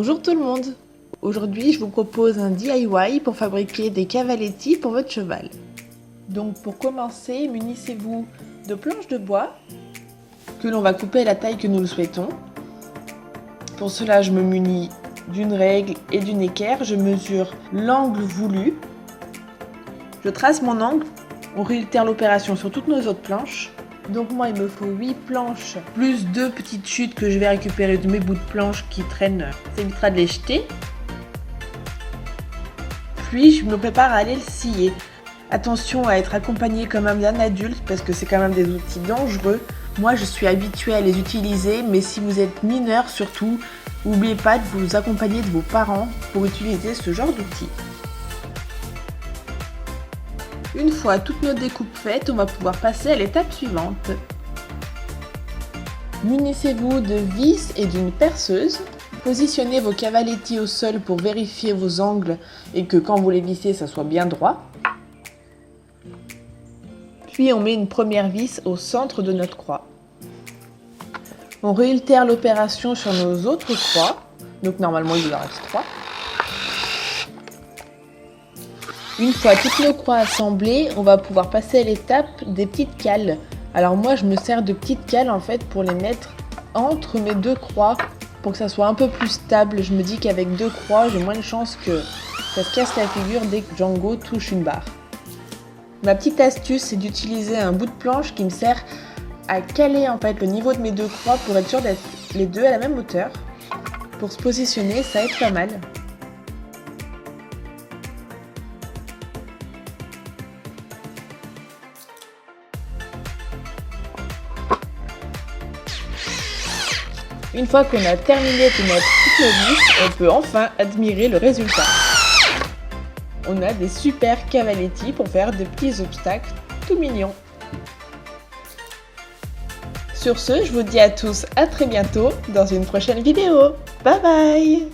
Bonjour tout le monde. Aujourd'hui, je vous propose un DIY pour fabriquer des cavaletti pour votre cheval. Donc pour commencer, munissez-vous de planches de bois que l'on va couper à la taille que nous le souhaitons. Pour cela, je me munis d'une règle et d'une équerre. Je mesure l'angle voulu. Je trace mon angle. On réitère l'opération sur toutes nos autres planches. Donc moi, il me faut 8 planches, plus 2 petites chutes que je vais récupérer de mes bouts de planches qui traînent. Ça évitera de les jeter. Puis, je me prépare à aller le scier. Attention à être accompagné quand même d'un adulte parce que c'est quand même des outils dangereux. Moi, je suis habituée à les utiliser, mais si vous êtes mineur surtout, n'oubliez pas de vous accompagner de vos parents pour utiliser ce genre d'outils. Une fois toutes nos découpes faites, on va pouvoir passer à l'étape suivante. Munissez-vous de vis et d'une perceuse. Positionnez vos cavaletti au sol pour vérifier vos angles et que quand vous les vissez, ça soit bien droit. Puis on met une première vis au centre de notre croix. On réitère l'opération sur nos autres croix. Donc normalement il en reste 3. Une fois toutes nos croix assemblées, on va pouvoir passer à l'étape des petites cales. Alors moi je me sers de petites cales en fait pour les mettre entre mes deux croix pour que ça soit un peu plus stable. Je me dis qu'avec 2 croix, j'ai moins de chances que ça se casse la figure dès que Django touche une barre. Ma petite astuce, c'est d'utiliser un bout de planche qui me sert à caler en fait le niveau de mes 2 croix pour être sûr d'être les deux à la même hauteur. Pour se positionner, ça aide pas mal. Une fois qu'on a terminé de mettre toutes nos vis, on peut enfin admirer le résultat. On a des super cavaletti pour faire des petits obstacles tout mignons. Sur ce, je vous dis à tous à très bientôt dans une prochaine vidéo. Bye bye!